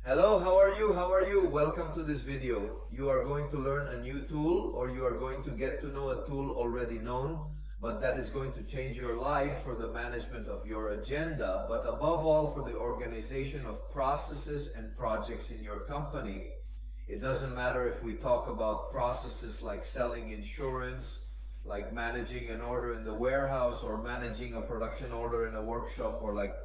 Hello, how are you? How are you? Welcome to this video. You are going to learn a new tool, or you are going to get to know a tool already known, but that is going to change your life for the management of your agenda, but above all for the organization of processes and projects in your company. It doesn't matter if we talk about processes like selling insurance, like managing an order in the warehouse, or managing a production order in a workshop, or like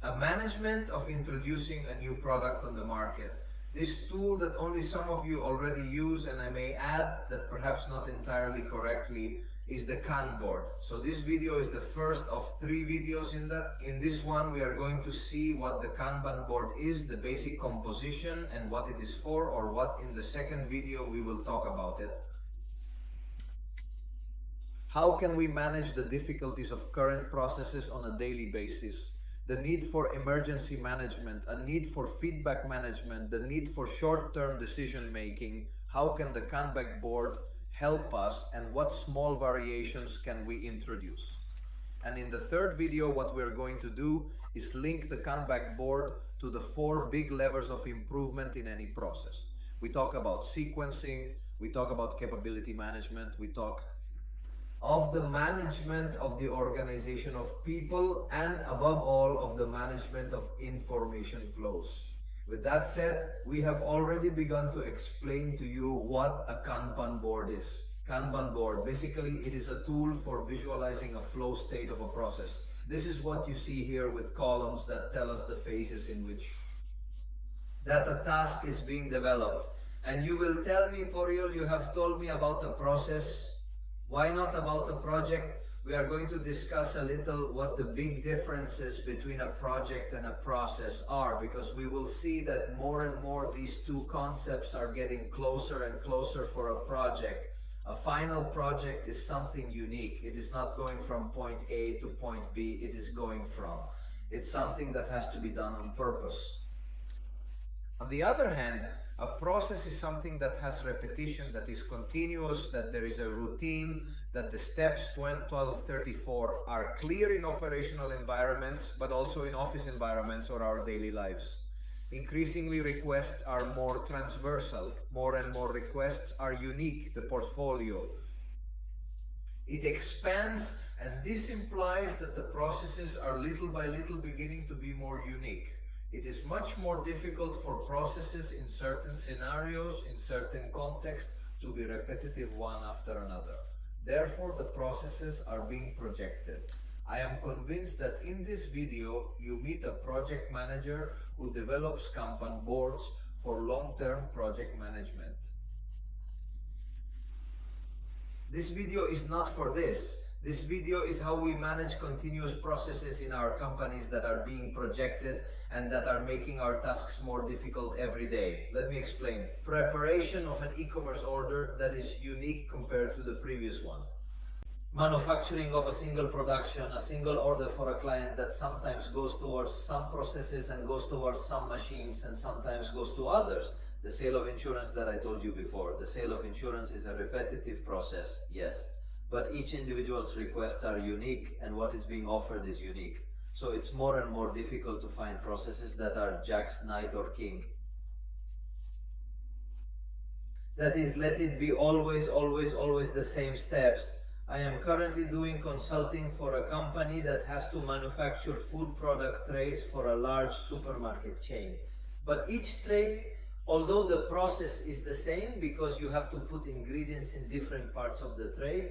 a management of introducing a new product on the market. This tool that only some of you already use, and I may add that perhaps not entirely correctly, is the Kanban board. So this video is the first of 3 videos in that. In this one we are going to see what the Kanban board is, the basic composition and what it is for, or what in the second video we will talk about it. How can we manage the difficulties of current processes on a daily basis? The need for emergency management, a need for feedback management, the need for short-term decision making. How can the Kanban board help us, and what small variations can we introduce? And in the third video, what we're going to do is link the Kanban board to the 4 big levers of improvement in any process. We talk about sequencing, we talk about capability management, we talk of the management of the organization of people, and above all of the management of information flows. With that said, we have already begun to explain to you what a Kanban board is. Kanban board, basically it is a tool for visualizing a flow state of a process. This is what you see here with columns that tell us the phases in which that a task is being developed. And you will tell me, Poriol, you have told me about a process. Why not about a project? We are going to discuss a little what the big differences between a project and a process are, because we will see that more and more these two concepts are getting closer and closer for a project. A final project is something unique. It is not going from point A to point B, it is going from. It's something that has to be done on purpose. On the other hand, a process is something that has repetition, that is continuous, that there is a routine, that the steps 1234 are clear in operational environments, but also in office environments or our daily lives. Increasingly, requests are more transversal. More and more requests are unique, the portfolio. It expands, and this implies that the processes are little by little beginning to be more unique. It is much more difficult for processes in certain scenarios, in certain contexts, to be repetitive one after another. Therefore, the processes are being projected. I am convinced that in this video, you meet a project manager who develops Kanban boards for long-term project management. This video is not for this. This video is how we manage continuous processes in our companies that are being projected and that are making our tasks more difficult every day. Let me explain. Preparation of an e-commerce order that is unique compared to the previous one. Manufacturing of a single production, a single order for a client that sometimes goes towards some processes and goes towards some machines and sometimes goes to others. The sale of insurance that I told you before. The sale of insurance is a repetitive process, yes. But each individual's requests are unique, and what is being offered is unique. So it's more and more difficult to find processes that are Jack's, Knight, or King. That is, let it be always the same steps. I am currently doing consulting for a company that has to manufacture food product trays for a large supermarket chain. But each tray, although the process is the same because you have to put ingredients in different parts of the tray,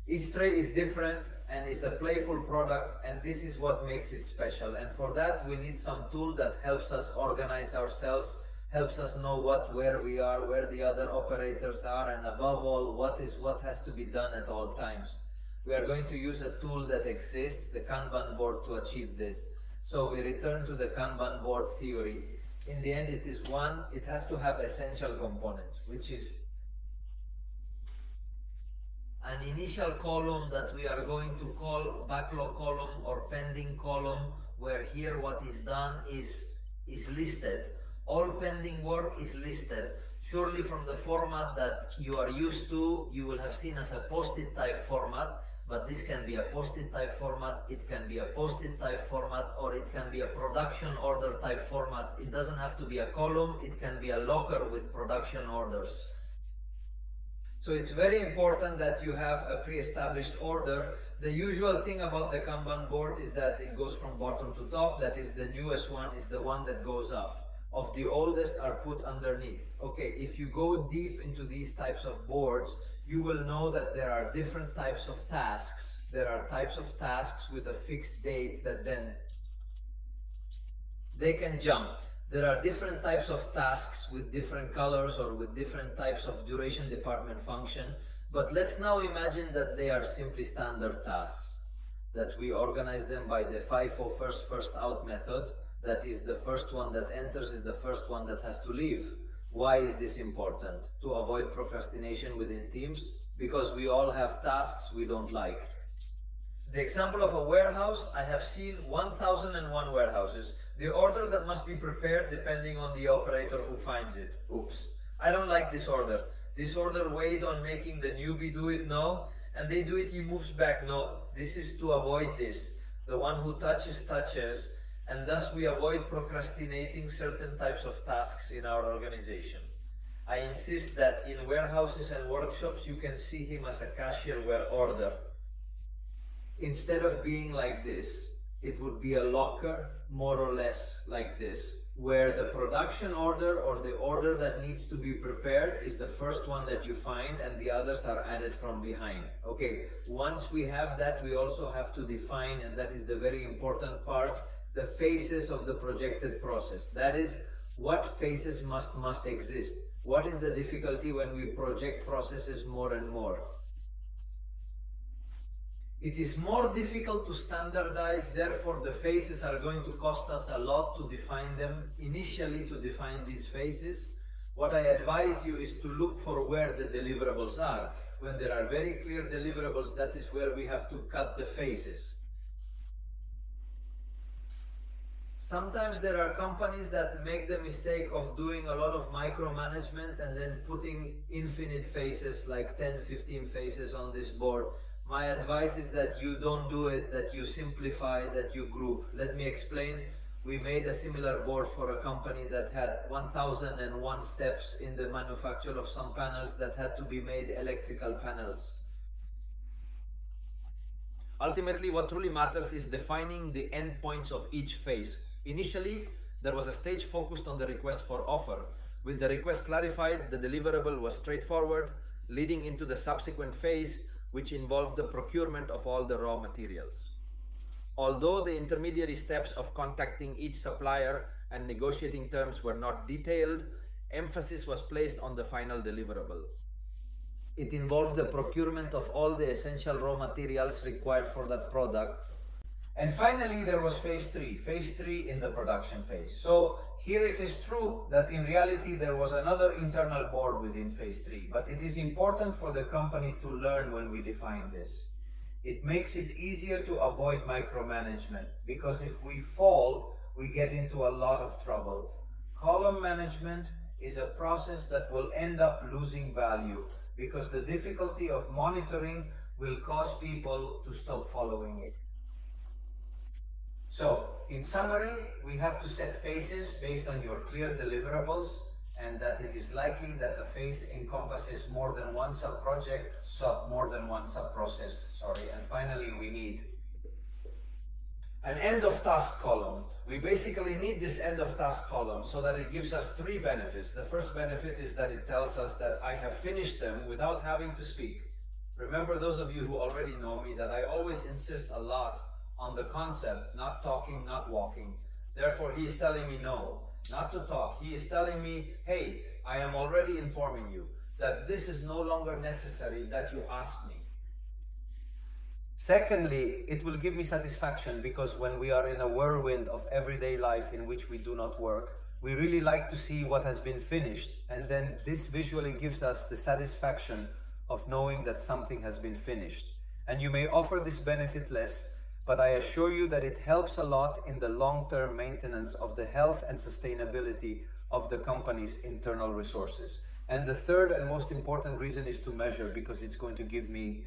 each tray is different and is a playful product, and this is what makes it special. And for that we need some tool that helps us organize ourselves, helps us know where we are, where the other operators are, and above all, what has to be done at all times. We are going to use a tool that exists, the Kanban board, to achieve this. So we return to the Kanban board theory. In the end, it has to have essential components, which is an initial column that we are going to call backlog column or pending column, where here what is done is listed. All pending work is listed. Surely from the format that you are used to, you will have seen as a post-it type format. but this can be a post-it type format, it can be a post-it type format, or it can be a production order type format. It doesn't have to be a column, it can be a locker with production orders. So it's very important that you have a pre-established order. The usual thing about the Kanban board is that it goes from bottom to top. That is, the newest one is the one that goes up. Of the oldest are put underneath. Okay, if you go deep into these types of boards, you will know that there are different types of tasks. There are types of tasks with a fixed date that then they can jump. There are different types of tasks with different colors or with different types of duration department function. But let's now imagine that they are simply standard tasks, that we organize them by the FIFO first out method. That is, the first one that enters is the first one that has to leave. Why is this important? To avoid procrastination within teams, because we all have tasks we don't like. The example of a warehouse, I have seen 1001 warehouses. The order that must be prepared depending on the operator who finds it. Oops, I don't like this order. This order weighed on making the newbie do it, no. And they do it, he moves back, no. This is to avoid this. The one who touches, touches. And thus we avoid procrastinating certain types of tasks in our organization. I insist that in warehouses and workshops you can see him as a cashier where order. Instead of being like this, it would be a locker more or less like this, where the production order or the order that needs to be prepared is the first one that you find and the others are added from behind. Okay, once we have that, we also have to define, and that is the very important part, the phases of the projected process. That is, what phases must exist. What is the difficulty when we project processes more and more? It is more difficult to standardize, therefore the phases are going to cost us a lot to define them, initially to define these phases. What I advise you is to look for where the deliverables are. When there are very clear deliverables, that is where we have to cut the phases. Sometimes there are companies that make the mistake of doing a lot of micromanagement and then putting infinite phases, like 10, 15 phases on this board. My advice is that you don't do it, that you simplify, that you group. Let me explain. We made a similar board for a company that had 1001 steps in the manufacture of some panels that had to be made electrical panels. Ultimately, what truly matters is defining the endpoints of each phase. Initially, there was a stage focused on the request for offer. With the request clarified, the deliverable was straightforward, leading into the subsequent phase, which involved the procurement of all the raw materials. Although the intermediary steps of contacting each supplier and negotiating terms were not detailed, emphasis was placed on the final deliverable. It involved the procurement of all the essential raw materials required for that product. And finally, there was phase 3 in the production phase. So here it is true that in reality there was another internal board within phase 3, but it is important for the company to learn when we define this. It makes it easier to avoid micromanagement, because if we fall, we get into a lot of trouble. Column management is a process that will end up losing value, because the difficulty of monitoring will cause people to stop following it. So, in summary, we have to set phases based on your clear deliverables, and that it is likely that the phase encompasses more than one sub-project, more than one sub-process, and finally we need an end of task column. We basically need this end of task column so that it gives us three benefits. The first benefit is that it tells us that I have finished them without having to speak. Remember, those of you who already know me, that I always insist a lot on the concept, not talking, not walking. Therefore, he is telling me no, not to talk. He is telling me, hey, I am already informing you that this is no longer necessary that you ask me. Secondly, it will give me satisfaction, because when we are in a whirlwind of everyday life in which we do not work, we really like to see what has been finished, and then this visually gives us the satisfaction of knowing that something has been finished. And you may offer this benefit less, but I assure you that it helps a lot in the long-term maintenance of the health and sustainability of the company's internal resources. And the third and most important reason is to measure, because it's going to give me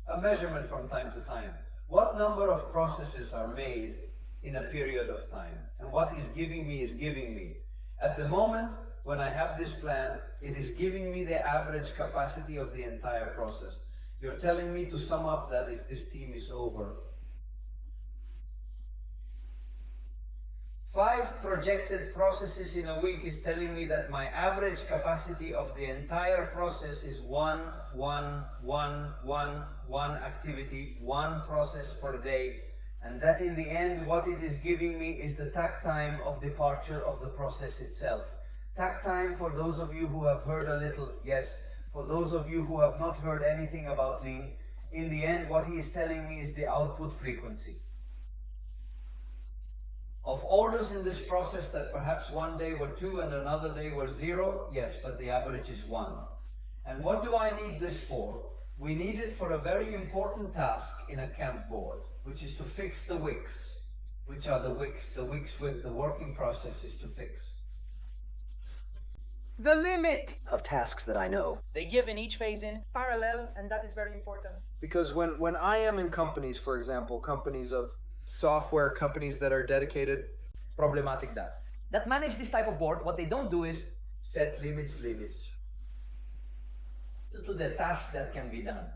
A measurement from time to time. What number of processes are made in a period of time? And what is giving me. At the moment, when I have this plan, it is giving me the average capacity of the entire process. You're telling me to sum up that if this team is over, 5 projected processes in a week is telling me that my average capacity of the entire process is one activity, 1 process per day. And that in the end, what it is giving me is the takt time of departure of the process itself. Takt time, for those of you who have heard a little, yes. For those of you who have not heard anything about lean, in the end, what he is telling me is the output frequency of orders in this process that perhaps one day were 2 and another day were 0, yes, but the average is 1. And what do I need this for? We need it for a very important task in a camp board, which is to fix the wicks. Which are the wicks? The wicks with the working process is to fix. The limit of tasks that I know. they give in each phase in parallel, and that is very important. Because when I am in companies, for example, companies of software, companies that are dedicated, problematic that manage this type of board, what they don't do is Set limits. To the tasks that can be done.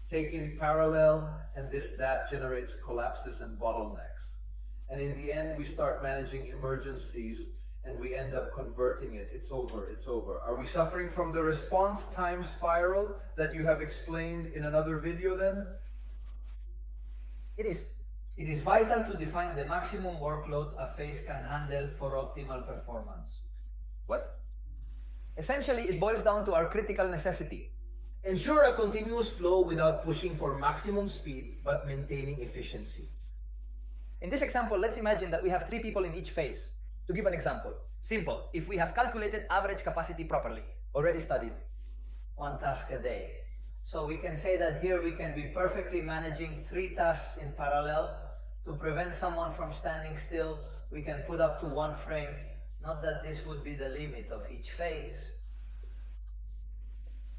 Take in parallel, and that generates collapses and bottlenecks. And in the end, we start managing emergencies, and we end up converting it. It's over. Are we suffering from the response time spiral that you have explained in another video then? It is vital to define the maximum workload a phase can handle for optimal performance. What? Essentially, it boils down to our critical necessity. Ensure a continuous flow without pushing for maximum speed, but maintaining efficiency. In this example, let's imagine that we have 3 people in each phase. To give an example, simple, if we have calculated average capacity properly, already studied, 1 task a day. So we can say that here we can be perfectly managing 3 tasks in parallel. To prevent someone from standing still, we can put up to 1 frame. Not that this would be the limit of each phase.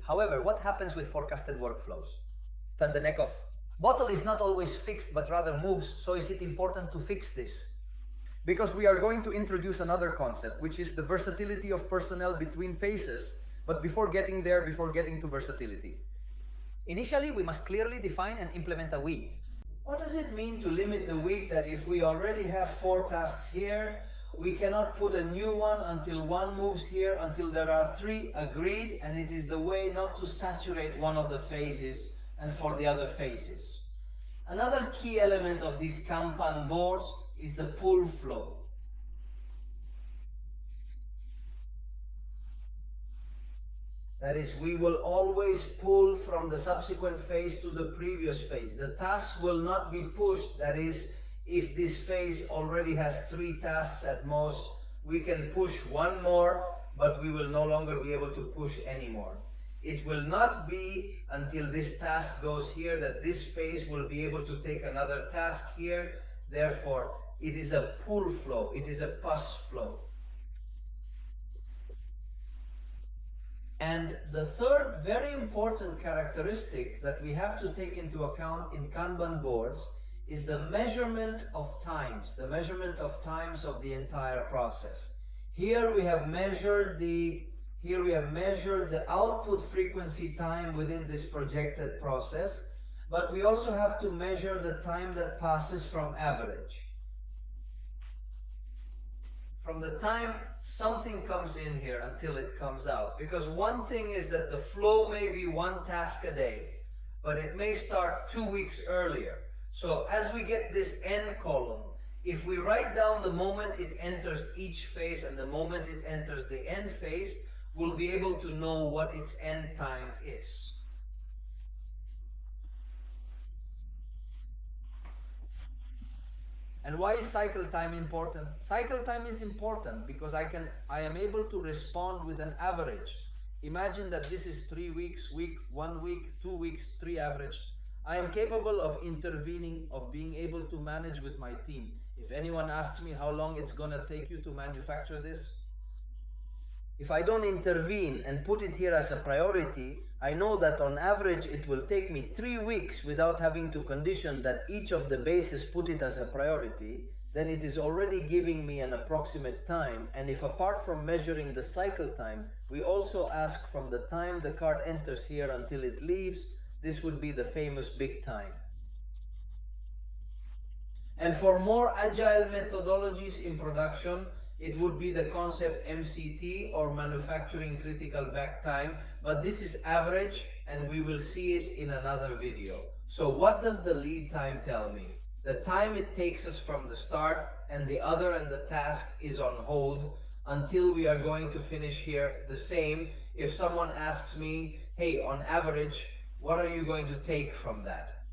However, what happens with forecasted workflows? Turn the neck off. Bottle is not always fixed but rather moves, so is it important to fix this? because we are going to introduce another concept, which is the versatility of personnel between phases. But before getting to versatility, Initially, we must clearly define and implement a we. What does it mean to limit the week that if we already have 4 tasks here, we cannot put a new one until 1 moves here, until there are 3 agreed, and it is the way not to saturate one of the phases and for the other phases. Another key element of these Kanban boards is the pull flow. That is, we will always pull from the subsequent phase to the previous phase. The task will not be pushed. That is, if this phase already has 3 tasks at most, we can push 1 more, but we will no longer be able to push anymore. It will not be until this task goes here that this phase will be able to take another task here. Therefore, it is a pull flow. It is a pass flow. And the third very important characteristic that we have to take into account in Kanban boards is the measurement of times of the entire process. Here we have measured the output frequency time within this projected process, but we also have to measure the time that passes from average. From the time something comes in here until it comes out. Because one thing is that the flow may be 1 task a day, but it may start 2 weeks earlier. So as we get this end column, if we write down the moment it enters each phase and the moment it enters the end phase, we'll be able to know what its end time is. And why is cycle time important? Cycle time is important because I am able to respond with an average. Imagine that this is 3 weeks, 1 week, 2 weeks, 3 average. I am capable of intervening, of being able to manage with my team. If anyone asks me how long it's going to take you to manufacture this, If I don't intervene and put it here as a priority, I know that on average it will take me 3 weeks without having to condition that each of the bases put it as a priority, then it is already giving me an approximate time. And if apart from measuring the cycle time, we also ask from the time the card enters here until it leaves, this would be the famous big time. And for more agile methodologies in production, it would be the concept MCT, or manufacturing critical back time, but this is average and we will see it in another video. So what does the lead time tell me? The time it takes us from the start and the other and the task is on hold until we are going to finish here. The same if someone asks me, hey, on average, what are you going to take from that?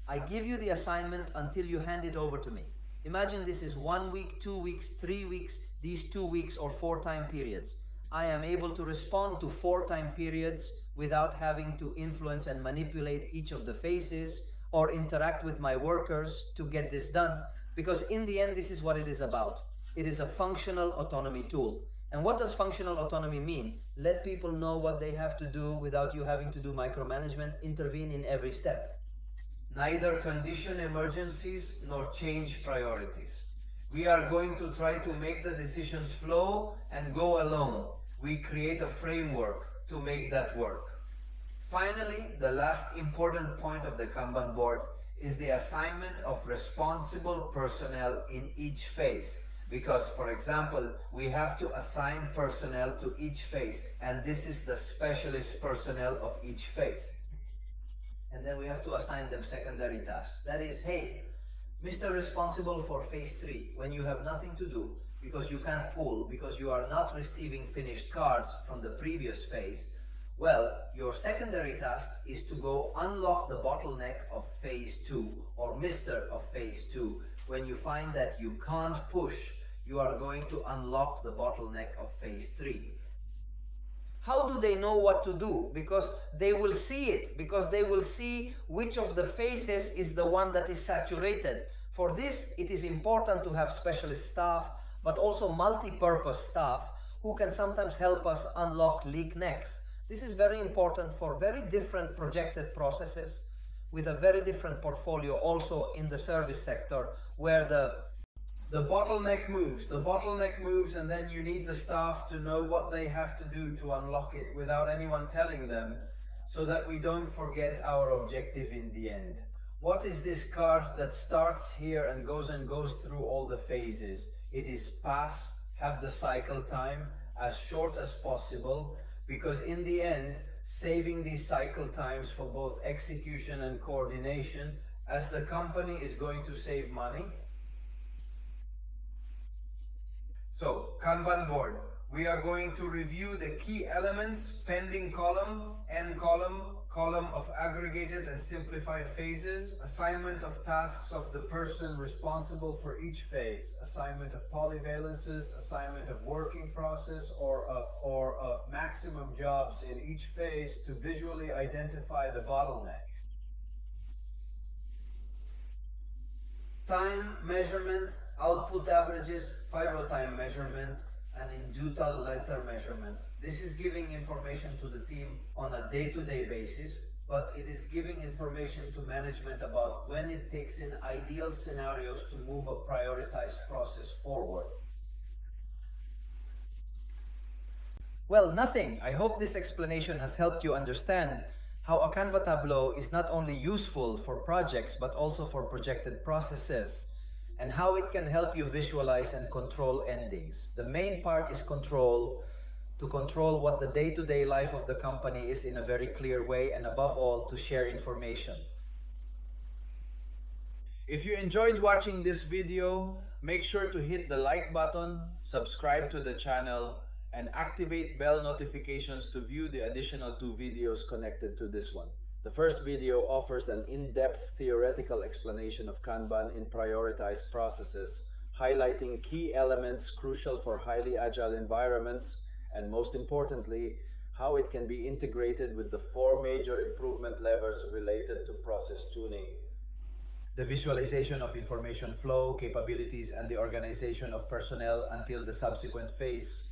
I give you the assignment until you hand it over to me. Imagine this is 1 week, 2 weeks, 3 weeks, these 2 weeks or 4 time periods. I am able to respond to 4 time periods without having to influence and manipulate each of the phases or interact with my workers to get this done, because in the end this is what it is about. It is a functional autonomy tool. And what does functional autonomy mean? Let people know what they have to do without you having to do micromanagement, intervene in every step. Neither condition emergencies nor change priorities. We are going to try to make the decisions flow and go alone. We create a framework to make that work. Finally, the last important point of the Kanban board is the assignment of responsible personnel in each phase. Because, for example, we have to assign personnel to each phase, and this is the specialist personnel of each phase. And then we have to assign them secondary tasks. That is, hey, Mr. Responsible for phase 3, when you have nothing to do, because you can't pull, because you are not receiving finished cards from the previous phase, well, your secondary task is to go unlock the bottleneck of phase 2, or Mr. of phase 2. When you find that you can't push, you are going to unlock the bottleneck of phase 3. How do they know what to do? Because they will see it, because they will see which of the phases is the one that is saturated. For this, it is important to have specialist staff, but also multi-purpose staff who can sometimes help us unlock leak necks. This is very important for very different projected processes with a very different portfolio also in the service sector, where the bottleneck moves, and then you need the staff to know what they have to do to unlock it without anyone telling them, so that we don't forget our objective in the end. What is this card that starts here and goes through all the phases? It is pass, have the cycle time as short as possible, because in the end, saving these cycle times for both execution and coordination, as the company is going to save money. So, Kanban board, we are going to review the key elements: pending column, end column, column of aggregated and simplified phases, assignment of tasks of the person responsible for each phase, assignment of polyvalences, assignment of working process or of maximum jobs in each phase to visually identify the bottleneck. Time measurement, output averages, time measurement, and indutal letter measurement. This is giving information to the team on a day-to-day basis, but it is giving information to management about when it takes in ideal scenarios to move a prioritized process forward. Well, nothing. I hope this explanation has helped you understand how a Canva Tableau is not only useful for projects but also for projected processes, and how it can help you visualize and control endings. The main part is control, to control what the day-to-day life of the company is in a very clear way, and above all, to share information. If you enjoyed watching this video, make sure to hit the like button, subscribe to the channel, and activate bell notifications to view the additional 2 videos connected to this one. The first video offers an in-depth theoretical explanation of Kanban in prioritized processes, highlighting key elements crucial for highly agile environments, and most importantly, how it can be integrated with the 4 major improvement levers related to process tuning. the visualization of information flow, capabilities, and the organization of personnel until the subsequent phase,